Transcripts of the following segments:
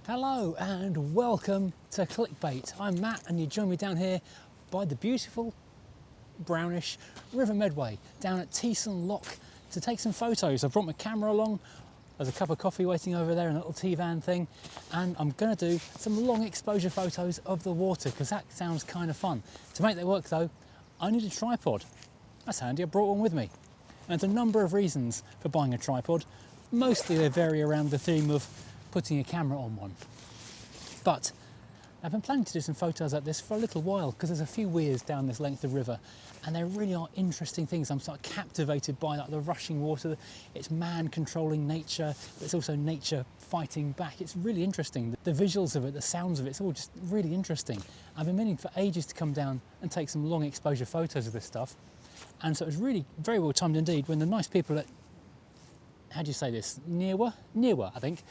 Hello and welcome to Clickbait. I'm Matt and you join me down here by the beautiful brownish River Medway down at Teesson Lock to take some photos. I've brought my camera along, there's a cup of coffee waiting over there in a little tea van thing, and I'm going to do some long exposure photos of the water because that sounds kind of fun. To make that work though, I need a tripod. That's handy, I brought one with me. And there's a number of reasons for buying a tripod. Mostly they vary around the theme of putting a camera on one. But I've been planning to do some photos like this for a little while because there's a few weirs down this length of river and they really are interesting things. I'm sort of captivated by like the rushing water. It's man controlling nature, but it's also nature fighting back. It's really interesting. The visuals of it, the sounds of it, it's all just really interesting. I've been meaning for ages to come down and take some long exposure photos of this stuff. And so it was really very well timed indeed when the nice people at, how do you say this, Neewer, I think,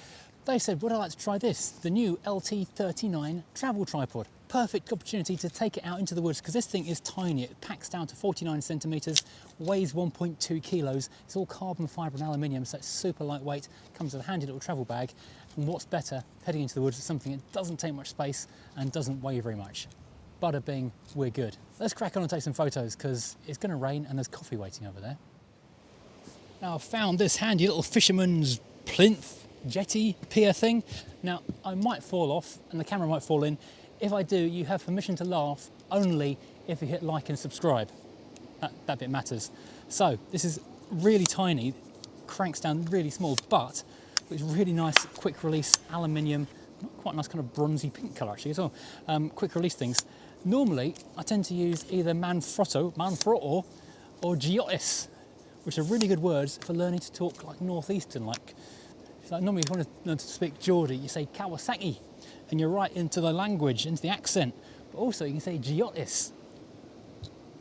they said, would I like to try this? The new LT39 travel tripod. Perfect opportunity to take it out into the woods because this thing is tiny. It packs down to 49 centimetres, weighs 1.2 kilos. It's all carbon fibre and aluminium, so it's super lightweight. Comes with a handy little travel bag. And what's better, heading into the woods is something that doesn't take much space and doesn't weigh very much. Bada bing, we're good. Let's crack on and take some photos because it's going to rain and there's coffee waiting over there. Now I've found this handy little fisherman's plinth jetty pier thing. Now I might fall off and the camera might fall in. If I do, you have permission to laugh only if you hit like and subscribe. That bit matters. So this is really tiny, cranks down really small, but it's really nice quick release aluminium, quite a nice kind of bronzy pink colour actually as well. Quick release things. Normally I tend to use either manfrotto or giotis, which are really good words for learning to talk like northeastern, like normally if you want to learn to speak Geordie, you say Kawasaki, and you're right into the language, into the accent. But also you can say giotis.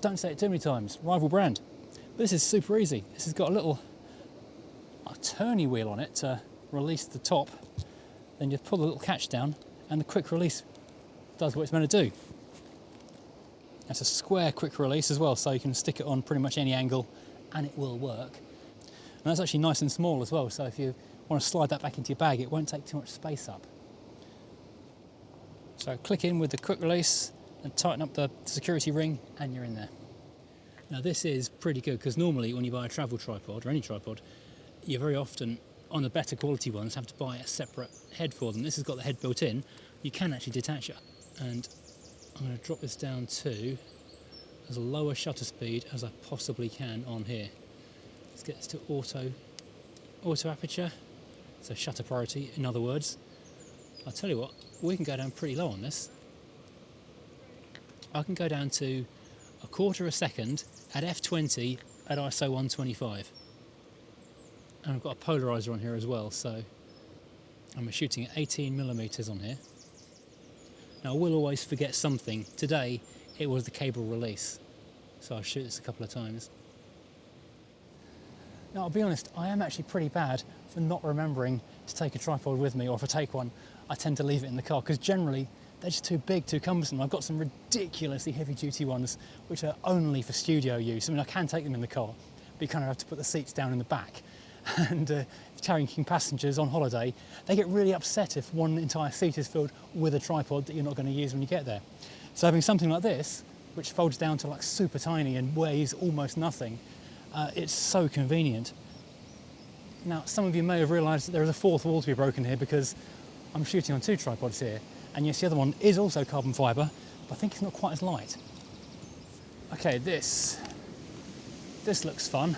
Don't say it too many times, rival brand. But this is super easy. This has got a little turny wheel on it to release the top. Then you pull the little catch down and the quick release does what it's meant to do. That's a square quick release as well, so you can stick it on pretty much any angle and it will work. And that's actually nice and small as well, so if you want to slide that back into your bag, it won't take too much space up. So click in with the quick release and tighten up the security ring and you're in there. Now this is pretty good because normally when you buy a travel tripod or any tripod, you very often, on the better quality ones, have to buy a separate head for them. This has got the head built in. You can actually detach it. And I'm going to drop this down to as low a shutter speed as I possibly can on here. Let's get this to auto aperture. So shutter priority, in other words. I'll tell you what, we can go down pretty low on this. I can go down to 1/4 second at f20 at ISO 125. And I've got a polarizer on here as well, so I'm shooting at 18mm on here. Now I will always forget something. Today it was the cable release, so I'll shoot this a couple of times. Now I'll be honest, I am actually pretty bad for not remembering to take a tripod with me, or if I take one, I tend to leave it in the car because generally they're just too big, too cumbersome. I've got some ridiculously heavy duty ones which are only for studio use. I mean, I can take them in the car, but you kind of have to put the seats down in the back. And carrying passengers on holiday, they get really upset if one entire seat is filled with a tripod that you're not going to use when you get there. So having something like this, which folds down to like super tiny and weighs almost nothing, it's so convenient. Now, some of you may have realised that there is a fourth wall to be broken here because I'm shooting on 2 tripods here, and yes, the other one is also carbon fibre, but I think it's not quite as light. Okay, this looks fun.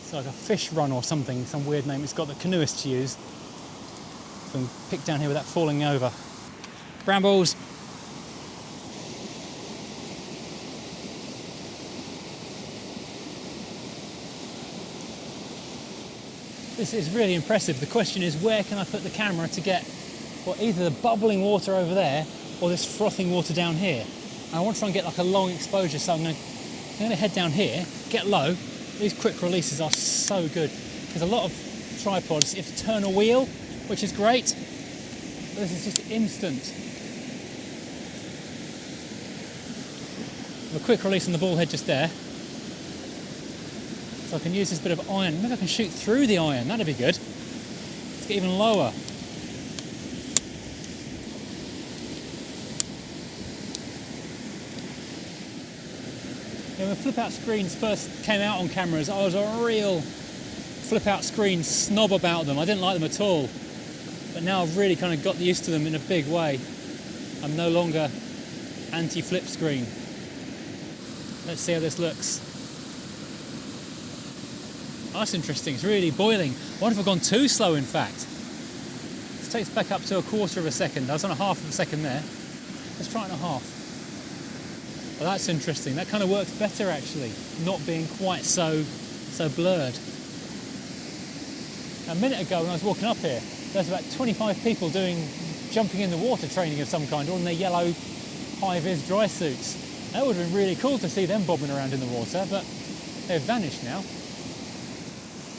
It's like a fish run or something, some weird name it's got that canoeists use. So I'm picked down here without falling over. Brambles! This is really impressive. The question is, where can I put the camera to get either the bubbling water over there or this frothing water down here? And I want to try and get like a long exposure, so I'm going to head down here, get low. These quick releases are so good because a lot of tripods you have to turn a wheel, which is great, but this is just instant. A quick release on the ball head just there. So I can use this bit of iron. Maybe I can shoot through the iron, that'd be good. Let's get even lower. When flip-out screens first came out on cameras, I was a real flip-out screen snob about them. I didn't like them at all. But now I've really kind of got used to them in a big way. I'm no longer anti-flip screen. Let's see how this looks. Oh, that's interesting, it's really boiling. I wonder if I've gone too slow, in fact. Let's take this back up to 1/4 of a second. I was on 1/2 of a second there. Let's try it on 1/2. Well, that's interesting. That kind of works better, actually, not being quite so blurred. A minute ago, when I was walking up here, there was about 25 people doing jumping in the water training of some kind, all in their yellow high-vis dry suits. That would have been really cool to see them bobbing around in the water, but they've vanished now.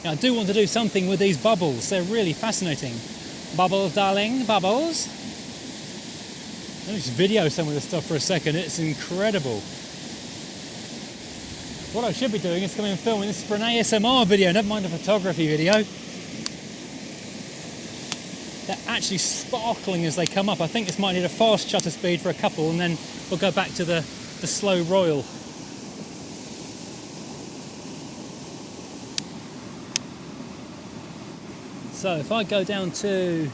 Now, I do want to do something with these bubbles. They're really fascinating. Bubbles, darling, bubbles. Let me just video some of this stuff for a second. It's incredible. What I should be doing is coming and filming this for an ASMR video, never mind a photography video. They're actually sparkling as they come up. I think this might need a fast shutter speed for a couple, and then we'll go back to the slow royal. So if I go down to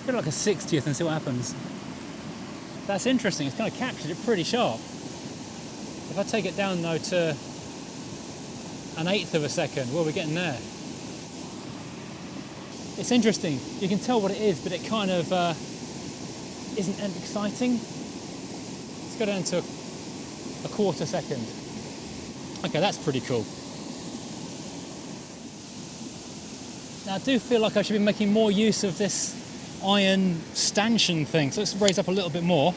like a 60th and see what happens. That's interesting, it's kind of captured it pretty sharp. If I take it down though to 1/8 of a second, well, we're getting there. It's interesting, you can tell what it is, but it kind of isn't exciting. Let's go down to 1/4 second. Okay, that's pretty cool. Now I do feel like I should be making more use of this iron stanchion thing, so let's raise up a little bit more.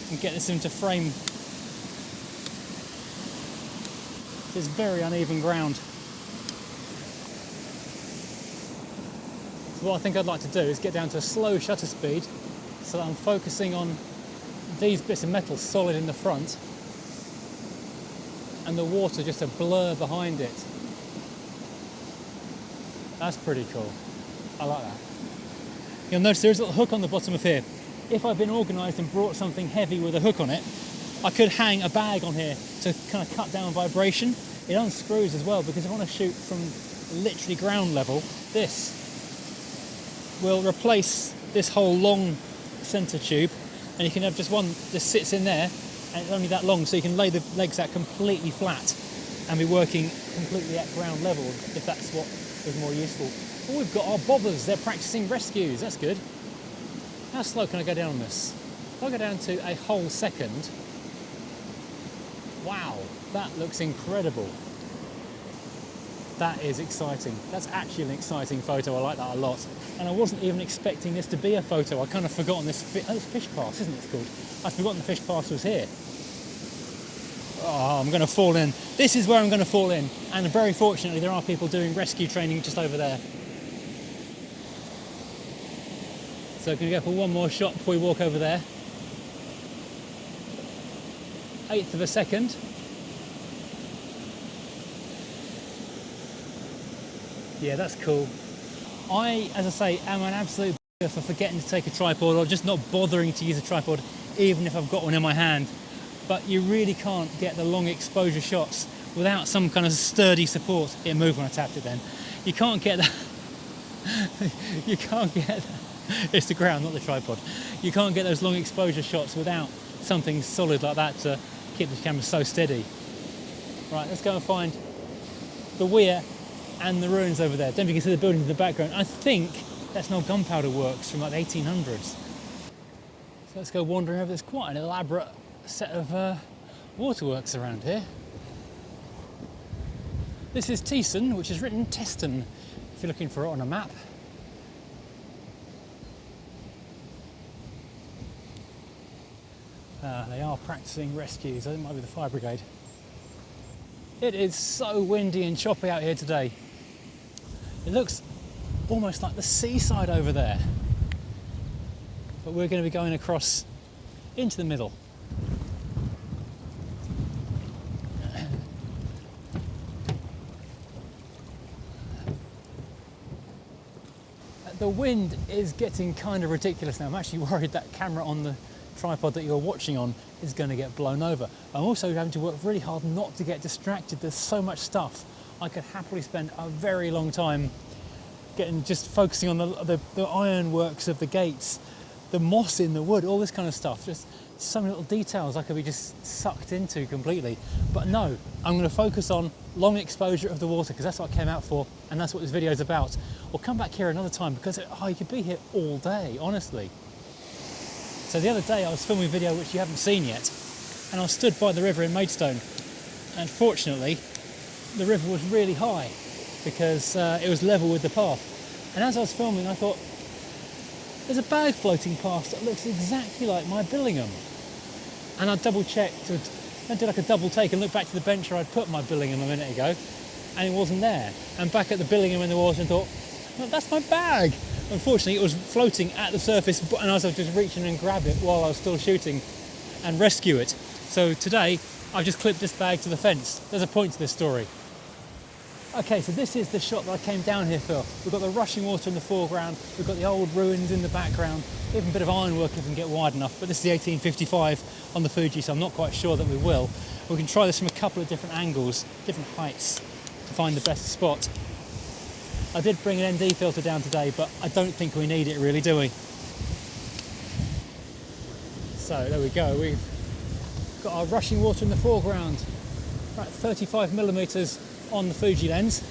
And get this into frame. This is very uneven ground. So what I think I'd like to do is get down to a slow shutter speed so that I'm focusing on these bits of metal solid in the front and the water just a blur behind it. That's pretty cool. I like that. You'll notice there's a little hook on the bottom of here. If I'd been organised and brought something heavy with a hook on it, I could hang a bag on here to kind of cut down vibration. It unscrews as well, because if I want to shoot from literally ground level, this will replace this whole long centre tube, and you can have just one that sits in there, and it's only that long, so you can lay the legs out completely flat and be working completely at ground level, if that's what is more useful. Oh, we've got our bobbers, they're practicing rescues, that's good. How slow can I go down on this? If I go down to a whole second, wow, that looks incredible. That is exciting. That's actually an exciting photo, I like that a lot. And I wasn't even expecting this to be a photo. I kind of forgotten this, it's fish pass, isn't it it's called? I'd forgotten the fish pass was here. Oh, I'm going to fall in. This is where I'm going to fall in. And very fortunately, there are people doing rescue training just over there. So can we go for one more shot before we walk over there? 1/8 of a second. Yeah, that's cool. I, as I say, am an absolute for forgetting to take a tripod or just not bothering to use a tripod, even if I've got one in my hand. But you really can't get the long exposure shots without some kind of sturdy support. It moved when I tapped it then. You can't get that. You can't get that. It's the ground, not the tripod. You can't get those long exposure shots without something solid like that to keep the camera so steady. Right, let's go and find the weir and the ruins over there. Don't know if you can see the buildings in the background. I think that's an old gunpowder works from like the 1800s. So let's go wandering over. There's quite an elaborate set of waterworks around here. This is Teesson, which is written Teston, if you're looking for it on a map. They are practicing rescues. I think it might be the fire brigade. It is so windy and choppy out here today. It looks almost like the seaside over there. But we're going to be going across into the middle. The wind is getting kind of ridiculous now. I'm actually worried that camera on the tripod that you're watching on is going to get blown over. I'm also having to work really hard not to get distracted. There's so much stuff. I could happily spend a very long time just focusing on the ironworks of the gates, the moss in the wood, all this kind of stuff. Just so many little details I could be just sucked into completely. But no, I'm going to focus on long exposure of the water because that's what I came out for, and that's what this video is about. We'll come back here another time because you could be here all day, honestly. So the other day I was filming a video which you haven't seen yet, and I stood by the river in Maidstone, and fortunately the river was really high because it was level with the path. And as I was filming, I thought, there's a bag floating past that looks exactly like my Billingham. And I double checked, I did like a double take and looked back to the bench where I'd put my Billingham a minute ago, and it wasn't there. And back at the Billingham in the water and thought, well, that's my bag. Unfortunately, it was floating at the surface, and I was just reaching and grab it while I was still shooting and rescue it. So today, I've just clipped this bag to the fence. There's a point to this story. Okay, so this is the shot that I came down here for. We've got the rushing water in the foreground, we've got the old ruins in the background, even a bit of ironwork if we can get wide enough, but this is the 1855 on the Fuji, so I'm not quite sure that we will. We can try this from a couple of different angles, different heights, to find the best spot. I did bring an ND filter down today, but I don't think we need it really, do we? So there we go, we've got our rushing water in the foreground, about 35 millimeters on the Fuji lens,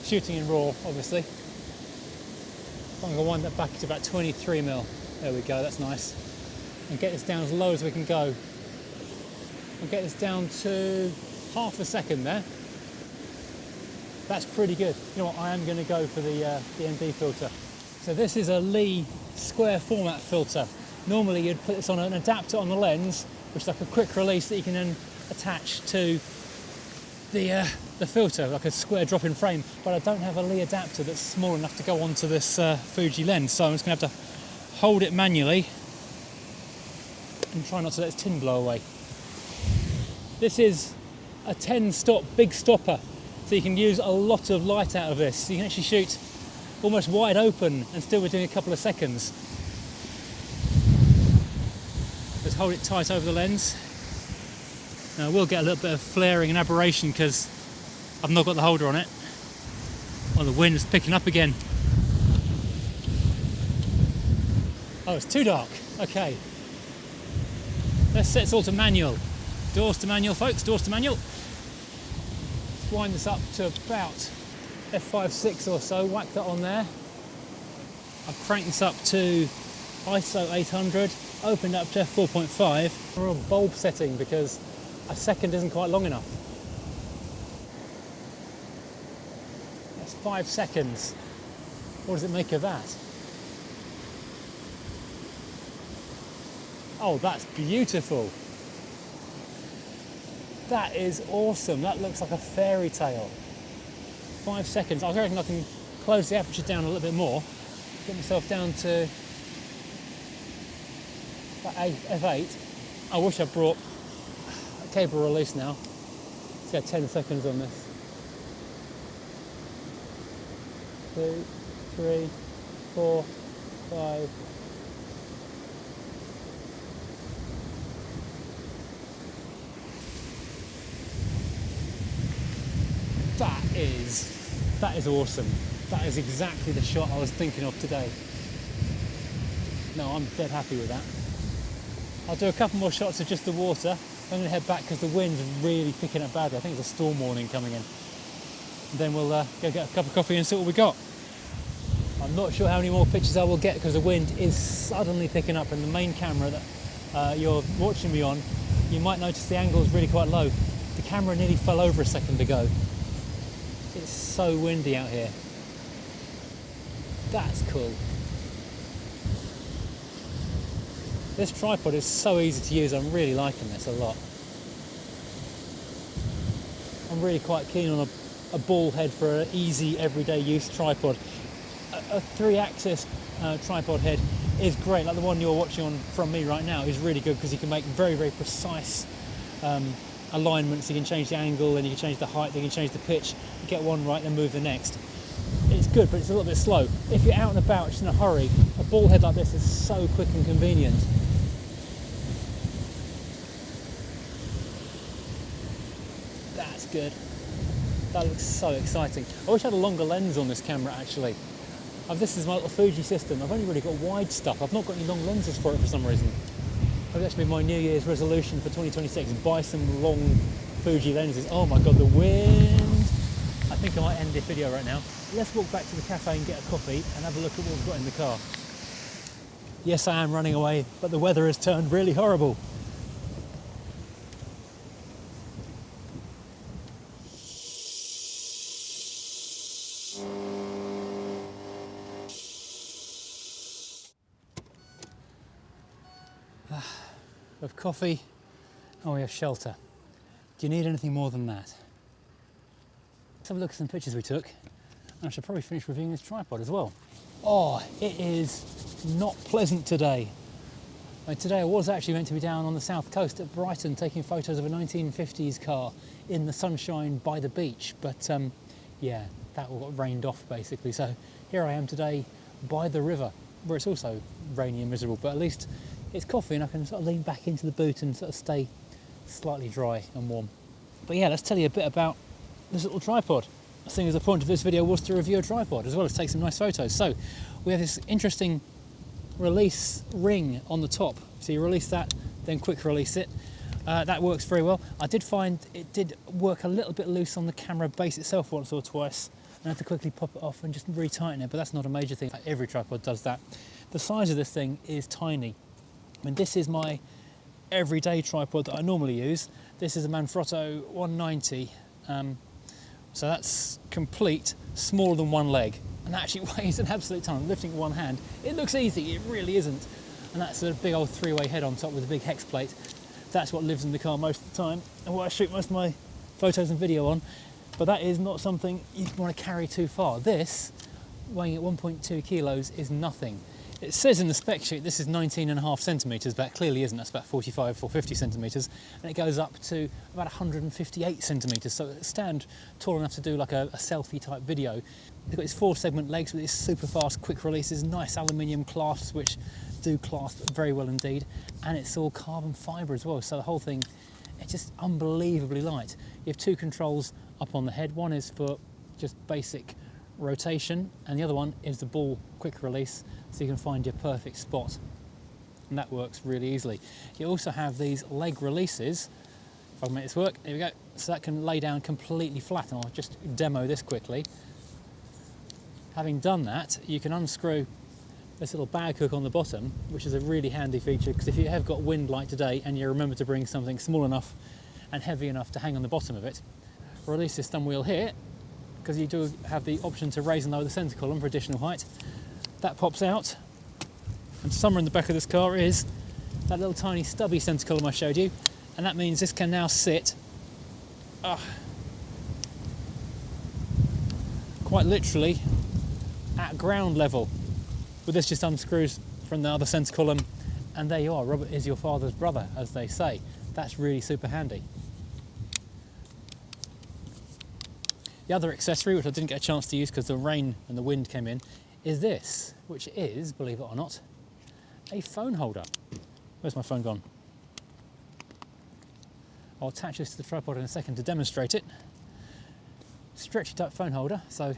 shooting in RAW obviously. I'm going to wind that back to about 23 mil. There we go, that's nice. And get this down as low as we can go. I'll get this down to half a second there. That's pretty good. You know what, I am going to go for the ND filter. So this is a Lee square format filter. Normally you'd put this on an adapter on the lens, which is like a quick release that you can then attach to the filter, like a square drop-in frame, but I don't have a Lee adapter that's small enough to go onto this Fuji lens, so I'm just going to have to hold it manually and try not to let its tin blow away. This is a 10-stop big stopper, so you can use a lot of light out of this. So you can actually shoot almost wide open and still within a couple of seconds. Just hold it tight over the lens. Now, I will get a little bit of flaring and aberration because I've not got the holder on it. Oh, the wind is picking up again. Oh, it's too dark. Okay. Let's set this all to manual. Doors to manual, folks, doors to manual. Let's wind this up to about f5.6 or so, whack that on there. I've cranked this up to ISO 800, opened up to f4.5. We're on bulb setting because a second isn't quite long enough. That's 5 seconds. What does it make of that? Oh, that's beautiful. That is awesome. That looks like a fairy tale. 5 seconds. I reckon I can close the aperture down a little bit more. Get myself down to about f8. I wish I brought cable release now. Let's get 10 seconds on this. 2, 3, 4, 5. That is awesome. That is exactly the shot I was thinking of today. No, I'm dead happy with that. I'll do a couple more shots of just the water. I'm going to head back because the wind's really picking up badly. I think it's a storm warning coming in. And then we'll go get a cup of coffee and see what we got. I'm not sure how many more pictures I will get because the wind is suddenly picking up, and the main camera that you're watching me on, you might notice the angle is really quite low. The camera nearly fell over a second ago. It's so windy out here. That's cool. This tripod is so easy to use. I'm really liking this a lot. I'm really quite keen on a ball head for an easy everyday use tripod. A 3-axis tripod head is great, like the one you're watching on from me right now is really good because you can make very, very precise alignments. You can change the angle and you can change the height, you can change the pitch, get one right then move the next. It's It's good, but it's a little bit slow. If you're out and about, just in a hurry, a ball head like this is so quick and convenient. That's good. That looks so exciting. I wish I had a longer lens on this camera actually. This is my little Fuji system. I've only really got wide stuff. I've not got any long lenses for it for some reason. Maybe that's been my New Year's resolution for 2026, buy some long Fuji lenses. Oh my God, the wind. I think I might end this video right now. Let's walk back to the cafe and get a coffee and have a look at what we've got in the car. Yes, I am running away, but the weather has turned really horrible. We have coffee and we have shelter. Do you need anything more than that? Let's have a look at some pictures we took. And I should probably finish reviewing this tripod as well. Oh, it is not pleasant today. Today I was actually meant to be down on the south coast at Brighton taking photos of a 1950s car in the sunshine by the beach, but yeah, that all got rained off basically. So here I am today by the river, where it's also rainy and miserable, but at least it's coffee and I can sort of lean back into the boot and sort of stay slightly dry and warm. But yeah, let's tell you a bit about this little tripod. Seeing as the point of this video was to review a tripod as well as take some nice photos. So we have this interesting release ring on the top. So you release that, then quick release it. That works very well. I did find it did work a little bit loose on the camera base itself once or twice. I had to quickly pop it off and just retighten it, but that's not a major thing. Every tripod does that. The size of this thing is tiny. I mean, this is my everyday tripod that I normally use. This is a Manfrotto 190. So that's complete, smaller than one leg. And that actually weighs an absolute ton. I'm lifting it with one hand. It looks easy, it really isn't. And that's a big old three-way head on top with a big hex plate. That's what lives in the car most of the time and what I shoot most of my photos and video on. But that is not something you want to carry too far. This, weighing at 1.2 kilos, is nothing. It says in the spec sheet this is 19.5 centimetres, but it clearly isn't. That's about 45 or 50 centimetres, and it goes up to about 158 centimetres, so it stand tall enough to do like a selfie type video. It's got its 4-segment legs with its super fast quick releases, nice aluminium clasps which do clasp very well indeed, and it's all carbon fibre as well, so the whole thing, it's just unbelievably light. You have 2 controls up on the head. One is for just basic rotation and the other one is the ball quick release, so you can find your perfect spot, and that works really easily. You also have these leg releases. If I can make this work, there we go. So that can lay down completely flat, and I'll just demo this quickly. Having done that, you can unscrew this little bag hook on the bottom, which is a really handy feature because if you have got wind like today and you remember to bring something small enough and heavy enough to hang on the bottom of it, release this thumb wheel here, because you do have the option to raise and lower the centre column for additional height. That pops out, and somewhere in the back of this car is that little tiny stubby centre column I showed you, and that means this can now sit quite literally at ground level. But this just unscrews from the other centre column, and there you are. Robert is your father's brother, as they say. That's really super handy. The other accessory, which I didn't get a chance to use because the rain and the wind came in, is this, which is, believe it or not, a phone holder. Where's my phone gone? I'll attach this to the tripod in a second to demonstrate it. Stretchy type phone holder, so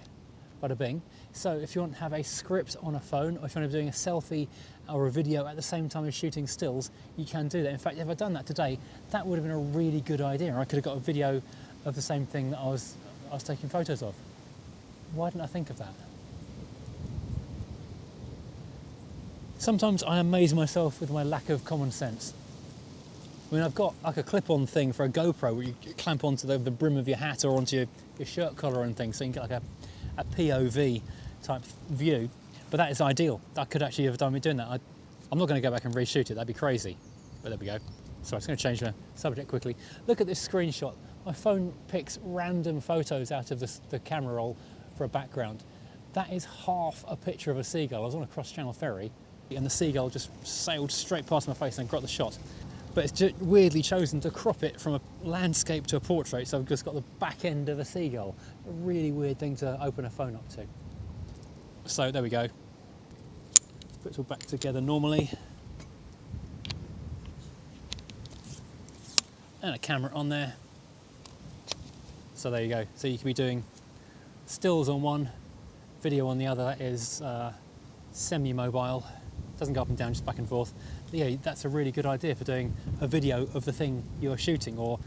bada bing. So if you want to have a script on a phone, or if you want to be doing a selfie or a video at the same time as shooting stills, you can do that. In fact, if I'd done that today, that would have been a really good idea. I could have got a video of the same thing that I was taking photos of. Why didn't I think of that? Sometimes I amaze myself with my lack of common sense. I mean, I've got like a clip-on thing for a GoPro where you clamp onto the brim of your hat or onto your shirt collar and things, so you can get like a POV type view, but that is ideal. I could actually have done me doing that. I'm not going to go back and reshoot it, that'd be crazy, but there we go. So I'm just going to change the subject quickly. Look at this screenshot. My phone picks random photos out of the camera roll for a background. That is half a picture of a seagull. I was on a cross-channel ferry and the seagull just sailed straight past my face and got the shot. But it's just weirdly chosen to crop it from a landscape to a portrait, so I've just got the back end of a seagull. A really weird thing to open a phone up to. So there we go. Put it all back together normally. And a camera on there. So there you go. So you can be doing stills on one, video on the other. That is semi-mobile. Doesn't go up and down, just back and forth. But yeah, that's a really good idea for doing a video of the thing you're shooting. Or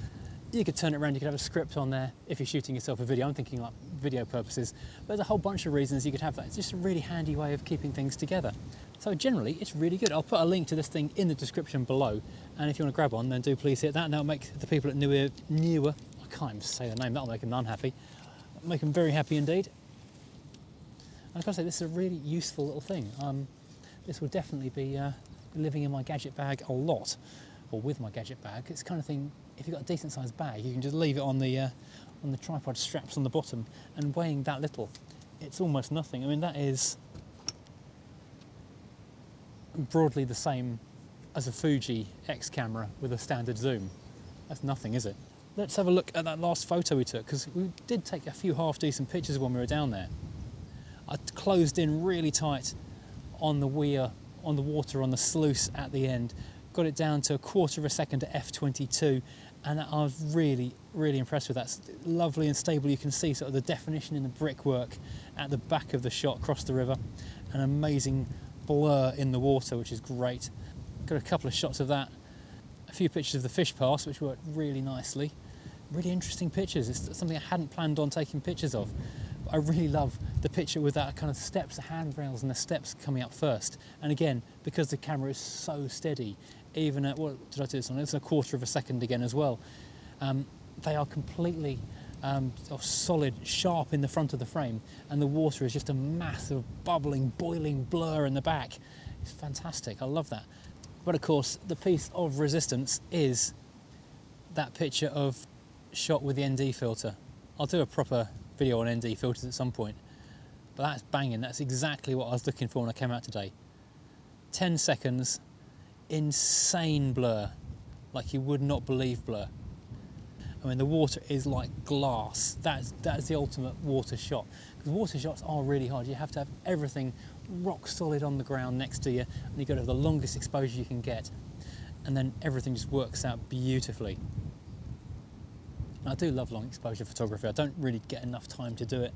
you could turn it around, you could have a script on there if you're shooting yourself a video. I'm thinking like video purposes. But there's a whole bunch of reasons you could have that. It's just a really handy way of keeping things together. So generally, it's really good. I'll put a link to this thing in the description below. And if you want to grab one, then do please hit that. And that'll make the people at Neewer, I can't even say the name, that'll make them unhappy. Make them very happy indeed. And I've got to say, this is a really useful little thing. This will definitely be living in my gadget bag a lot, or with my gadget bag. It's the kind of thing, if you've got a decent sized bag, you can just leave it on the tripod straps on the bottom, and weighing that little, it's almost nothing. I mean, that is broadly the same as a Fuji X camera with a standard zoom. That's nothing, is it? Let's have a look at that last photo we took, because we did take a few half decent pictures when we were down there. I closed in really tight on the weir, on the water, on the sluice at the end, got it down to 1/4 of a second at f/22, and I was really, really impressed with that. It's lovely and stable. You can see sort of the definition in the brickwork at the back of the shot across the river, an amazing blur in the water, which is great. Got a couple of shots of that, a few pictures of the fish pass, which worked really nicely. Really interesting pictures. It's something I hadn't planned on taking pictures of. I really love the picture with that kind of steps, the handrails and the steps coming up first. And again, because the camera is so steady, even at, what did I do this on? It's 1/4 of a second again as well. They are completely solid, sharp in the front of the frame, and the water is just a mass of bubbling, boiling blur in the back. It's fantastic, I love that. But of course, the piece of resistance is that picture of shot with the ND filter. I'll do a proper video on ND filters at some point, but that's banging. That's exactly what I was looking for when I came out today. 10 seconds, insane blur, like you would not believe blur. I mean, the water is like glass. That's the ultimate water shot. Because water shots are really hard. You have to have everything rock solid on the ground next to you, and you've got to have the longest exposure you can get, and then everything just works out beautifully. And I do love long exposure photography. I don't really get enough time to do it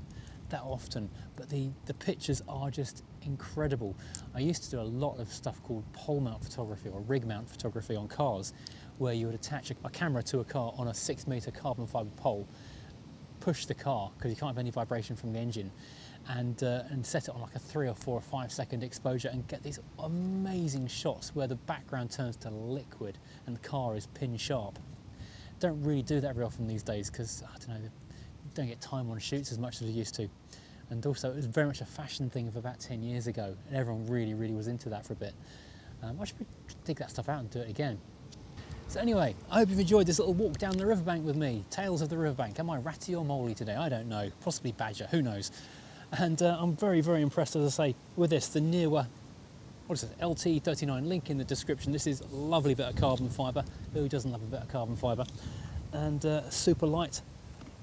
that often, but the pictures are just incredible. I used to do a lot of stuff called pole mount photography or rig mount photography on cars, where you would attach a camera to a car on a 6-metre carbon fibre pole, push the car because you can't have any vibration from the engine, and set it on like a 3 or 4 or 5 second exposure, and get these amazing shots where the background turns to liquid and the car is pin sharp. Don't really do that very often these days because, I don't know, you don't get time on shoots as much as we used to. And also, it was very much a fashion thing of about 10 years ago, and everyone really, really was into that for a bit. I should dig that stuff out and do it again. So anyway, I hope you've enjoyed this little walk down the riverbank with me. Tales of the riverbank. Am I ratty or moly today? I don't know. Possibly badger, who knows? And I'm very, very impressed, as I say, with this, the Neewer, what is it, LT39, link in the description. This is a lovely bit of carbon fibre. Who doesn't love a bit of carbon fibre? And super light,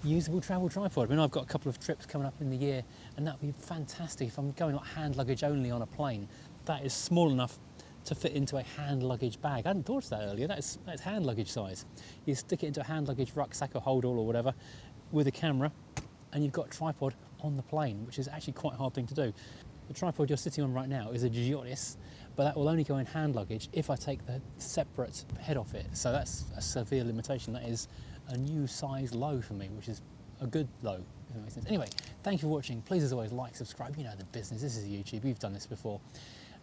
usable travel tripod. I mean, I've got a couple of trips coming up in the year, and that would be fantastic if I'm going like hand luggage only on a plane. That is small enough to fit into a hand luggage bag. I hadn't thought of that earlier. That's hand luggage size. You stick it into a hand luggage rucksack or holdall or whatever with a camera, and you've got a tripod on the plane, which is actually quite a hard thing to do. The tripod you're sitting on right now is a Giotis, but that will only go in hand luggage if I take the separate head off it. So that's a severe limitation. That is a new size low for me, which is a good low, if that makes sense. Anyway, thank you for watching. Please, as always, like, subscribe. You know the business. This is YouTube. You've done this before.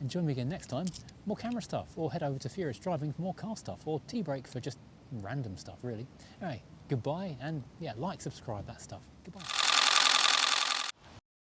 And join me again next time. More camera stuff, or head over to Furious Driving for more car stuff, or Tea Break for just random stuff, really. Anyway, goodbye, and yeah, like, subscribe, that stuff. Goodbye.